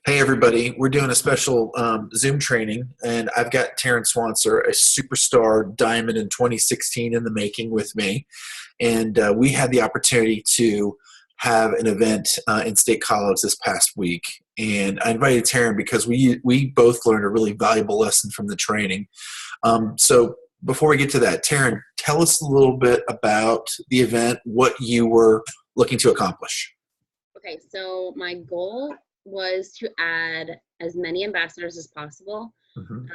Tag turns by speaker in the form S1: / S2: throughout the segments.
S1: Hey everybody, we're doing a special Zoom training, and I've got Terrence Swanser, a superstar diamond in 2016 in the making, with me. And we had the opportunity to have an event in State College this past week. And I invited Taryn because we both learned a really valuable lesson from the training. So before we get to that, Taryn, tell us a little bit about the event, what you were looking to accomplish.
S2: Okay, so my goal was to add as many ambassadors as possible.
S1: Mhm.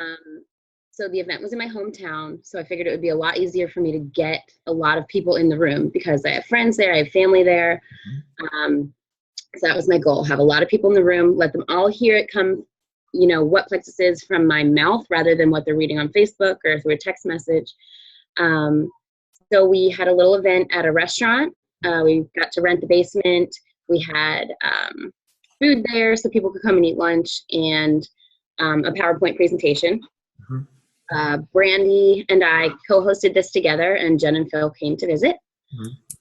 S2: So the event was in my hometown, so I figured it would be a lot easier for me to get a lot of people in the room because I have friends there, I have family there. So that was my goal, have a lot of people in the room, let them all hear it come, what Plexus is from my mouth rather than what they're reading on Facebook or through a text message. So we had a little event at a restaurant. We got to rent the basement. We had food there so people could come and eat lunch, and a PowerPoint presentation.
S1: Mhm.
S2: Brandy and I co-hosted this together, and Jen and Phil came to visit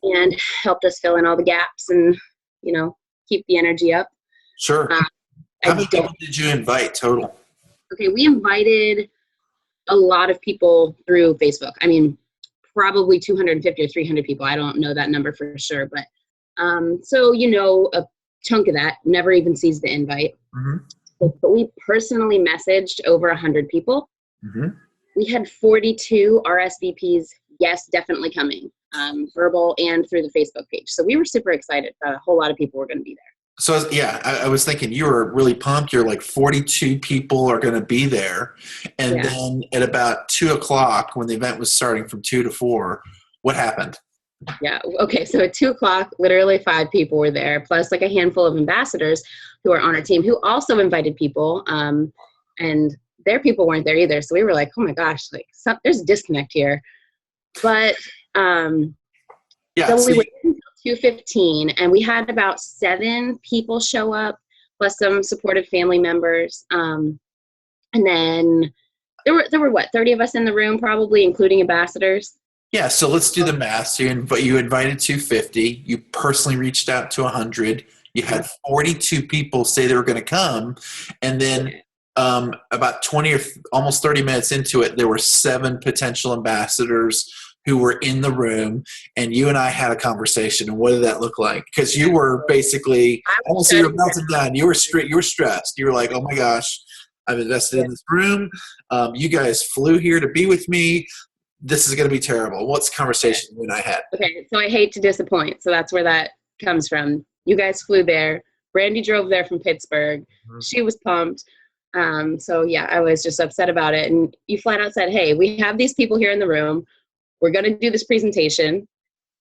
S2: and helped us fill in all the gaps and, keep the energy up.
S1: Sure.
S2: Uh,
S1: How many people did you invite total?
S2: Okay, we invited a lot of people through Facebook. I mean, probably 250 or 300 people. I don't know that number for sure, but so, a chunk of that never even sees the invite. But we personally messaged over 100 people. We had 42 RSVPs, yes, definitely coming, verbal and through the Facebook page. So we were super excited that a whole lot of people were going to be there.
S1: So yeah, I was thinking you were really pumped. You're like 42 people are going to be there. And
S2: Yeah.
S1: then at about 2 o'clock, when the event was starting from 2 to 4, what happened?
S2: Yeah. Okay. So at 2 o'clock, literally 5 people were there, plus like a handful of ambassadors who are on our team who also invited people. And their people weren't there either. So we were like, oh my gosh, there's a disconnect here. But
S1: Yeah.
S2: so
S1: So
S2: we waited until 2:15, and we had about 7 people show up, plus some supportive family members. And then there were what, 30 of us in the room, probably, including ambassadors.
S1: yeah, so let's do the math. So you invited 250. You personally reached out to 100. You had 42 people say they were going to come, and then about 20 or almost 30 minutes into it, there were 7 potential ambassadors who were in the room, and you and I had a conversation. And what did that look like? Because you were basically almost, you were melting down. You were stressed. You were like, oh my gosh, I've invested in this room. You guys flew here to be with me. This is going to be terrible. What's the conversation you and I had?
S2: Okay, so I hate to disappoint. So that's where that comes from. You guys flew there. Brandy drove there from Pittsburgh. She was pumped. So yeah, I was just upset about it. And you flat out said, hey, we have these people here in the room. We're going to do this presentation,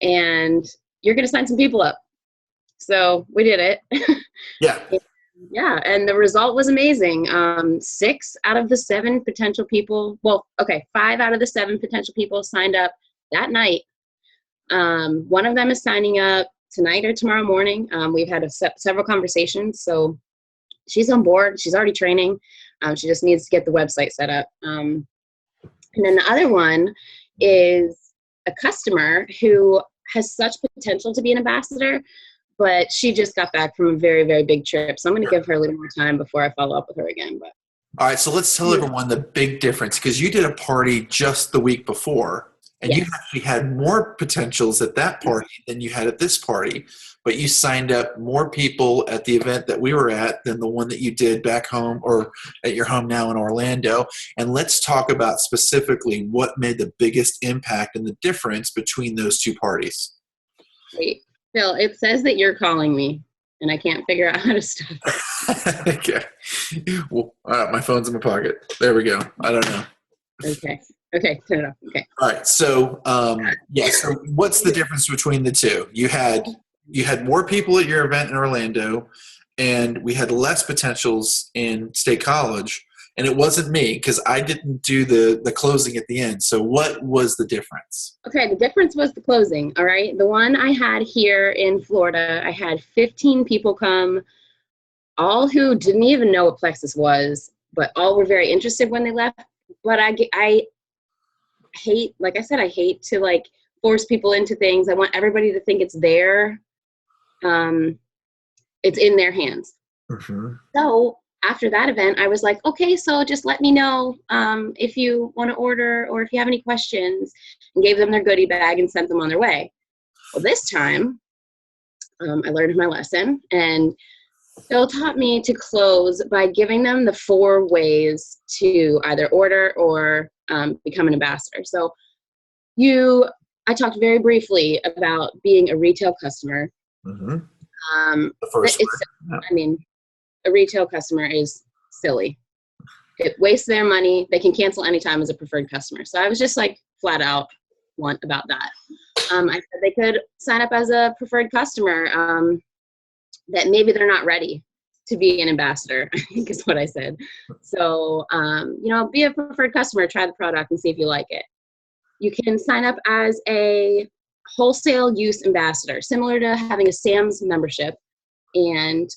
S2: and you're going to sign some people up. So we did it.
S1: Yeah.
S2: Yeah, and the result was amazing. 6 out of the 7 potential people, 5 out of the 7 potential people signed up that night. One of them is signing up tonight or tomorrow morning. We've had several conversations, so she's on board. She's already training. She just needs to get the website set up. And then the other one is a customer who has such potential to be an ambassador, but she just got back from a very, very big trip. So I'm going to give her a little more time before I follow up with her again. But
S1: all right, so let's tell everyone the big difference, because you did a party just the week before, and you actually had more potentials at that party than you had at this party, but you signed up more people at the event that we were at than the one that you did back home or at your home now in Orlando. And let's talk about specifically what made the biggest impact and the difference between those two parties.
S2: Wait, Phil, it says that you're calling me, and I can't figure out how to stop it.
S1: Okay. Well, my phone's in my pocket. There we go. I don't know.
S2: Okay, turn it off. Okay.
S1: All right. So, so what's the difference between the two? You had more people at your event in Orlando, and we had less potentials in State College, and it wasn't me because I didn't do the closing at the end. So what was the difference?
S2: Okay, the difference was the closing, all right? The one I had here in Florida, I had 15 people come, all who didn't even know what Plexus was, but all were very interested when they left. But I hate, like I said, I hate to force people into things. I want everybody to think it's their, it's in their hands.
S1: Mm-hmm.
S2: So after that event, I was like, okay, so just let me know if you want to order or if you have any questions, and gave them their goodie bag and sent them on their way. Well, this time I learned my lesson, and Phil taught me to close by giving them the 4 ways to either order or become an ambassador. So I talked very briefly about being a retail customer.
S1: Mm-hmm. The
S2: That
S1: first
S2: it's,
S1: word.
S2: I mean, a retail customer is silly. It wastes their money. They can cancel anytime as a preferred customer. So I was just like flat out blunt about that. I said they could sign up as a preferred customer, that maybe they're not ready to be an ambassador, I think is what I said. So, be a preferred customer, try the product and see if you like it. You can sign up as a wholesale use ambassador, similar to having a Sam's membership, and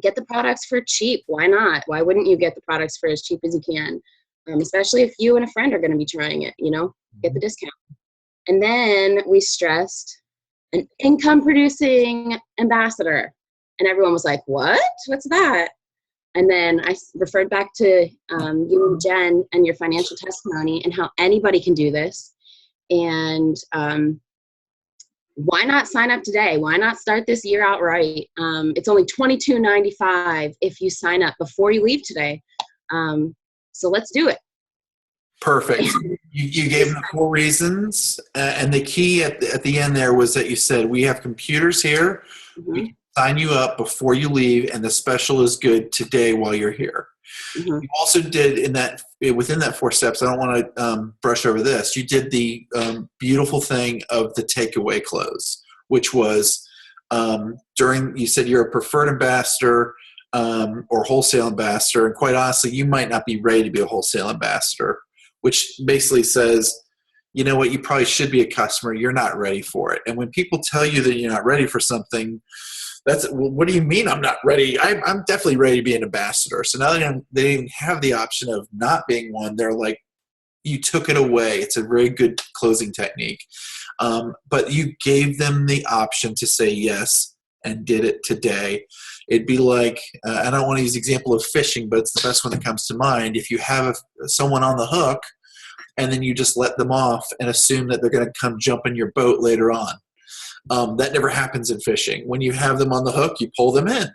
S2: get the products for cheap. Why not? Why wouldn't you get the products for as cheap as you can? Especially if you and a friend are going to be trying it, get the discount. And then we stressed an income producing ambassador. And everyone was like, what? What's that? And then I referred back to you and Jen and your financial testimony and how anybody can do this. And why not sign up today? Why not start this year out right? It's only $22.95 if you sign up before you leave today. So let's do it.
S1: Perfect. You gave them 4 reasons, and the key at the end there was that you said, we have computers here.
S2: Mm-hmm.
S1: We can sign you up before you leave, and the special is good today while you're here.
S2: Mm-hmm.
S1: You also did within that 4 steps, I don't want to brush over this, you did the beautiful thing of the takeaway close, which was you said you're a preferred ambassador or wholesale ambassador, and quite honestly, you might not be ready to be a wholesale ambassador, which basically says, you know what, you probably should be a customer. You're not ready for it. And when people tell you that you're not ready for something, what do you mean I'm not ready? I'm definitely ready to be an ambassador. So now they didn't have the option of not being one. They're like, you took it away. It's a very good closing technique. But you gave them the option to say yes and did it today. It'd be like, I don't want to use the example of fishing, but it's the best one that comes to mind. If you have someone on the hook and then you just let them off and assume that they're going to come jump in your boat later on. That never happens in fishing. When you have them on the hook, you pull them in.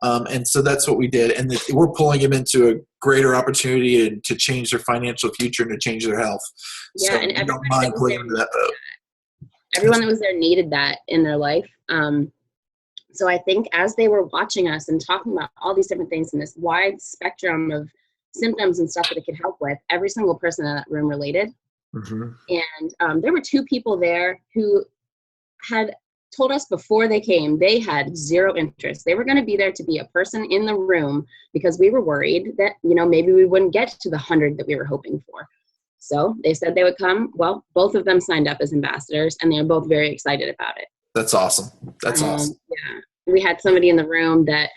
S1: And so that's what we did. And we're pulling them into a greater opportunity and to change their financial future and to change their health.
S2: Yeah,
S1: So
S2: and
S1: we don't mind pulling them into that boat.
S2: Everyone that was there needed that in their life. So I think as they were watching us and talking about all these different things and this wide spectrum of symptoms and stuff that it could help with, every single person in that room related.
S1: Mm-hmm.
S2: And there were 2 people there who had told us before they came they had 0 interest. They were going to be there to be a person in the room because we were worried that, maybe we wouldn't get to the 100 that we were hoping for. So they said they would come. Well, both of them signed up as ambassadors, and they're both very excited about it.
S1: That's awesome. That's awesome.
S2: Yeah. We had somebody in the room that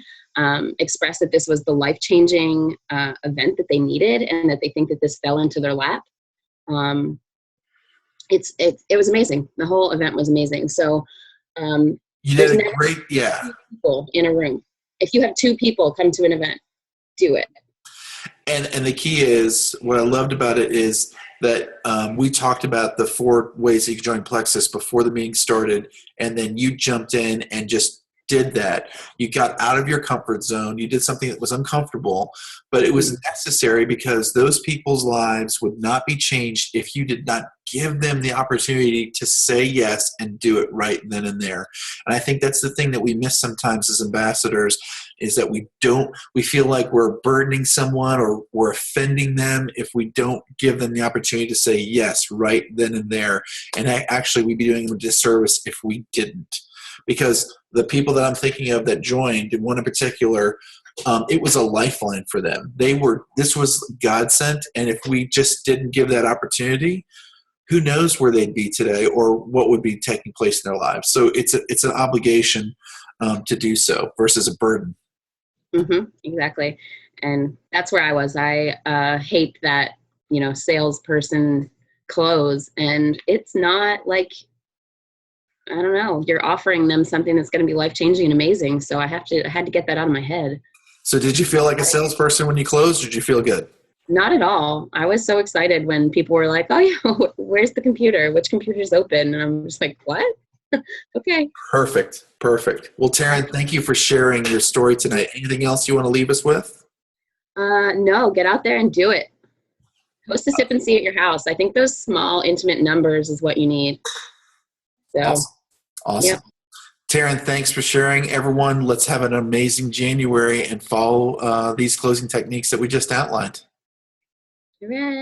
S2: expressed that this was the life-changing event that they needed and that they think that this fell into their lap. It was amazing. The whole event was amazing. So
S1: You did a great, yeah.
S2: 2 people in a room. If you have 2 people come to an event, do it.
S1: And the key is, what I loved about it is that we talked about the 4 ways that you could join Plexus before the meeting started, and then you jumped in and just did that. You got out of your comfort zone. You did something that was uncomfortable, but it was necessary because those people's lives would not be changed if you did not give them the opportunity to say yes and do it right then and there. And I think that's the thing that we miss sometimes as ambassadors, is that we feel like we're burdening someone or we're offending them if we don't give them the opportunity to say yes right then and there. And actually, we'd be doing them a disservice if we didn't. Because the people that I'm thinking of that joined, one in particular, it was a lifeline for them. This was God sent, and if we just didn't give that opportunity, who knows where they'd be today or what would be taking place in their lives. So it's an obligation to do so versus a burden.
S2: Mm-hmm, exactly. And that's where I was. I hate that, salesperson close. And it's not like I don't know, you're offering them something that's going to be life-changing and amazing. So I had to get that out of my head.
S1: So did you feel like a salesperson when you closed, or did you feel good?
S2: Not at all. I was so excited when people were like, "Oh yeah, where's the computer? Which computer's open?" And I'm just like, "What?" Okay.
S1: Perfect. Perfect. Well, Taryn, thank you for sharing your story tonight. Anything else you want to leave us with?
S2: No, get out there and do it. Host a sip and see at your house. I think those small, intimate numbers is what you need. So,
S1: Awesome. Awesome.
S2: yep.
S1: Taryn, thanks for sharing. Everyone, let's have an amazing January and follow these closing techniques that we just outlined.
S2: Hooray.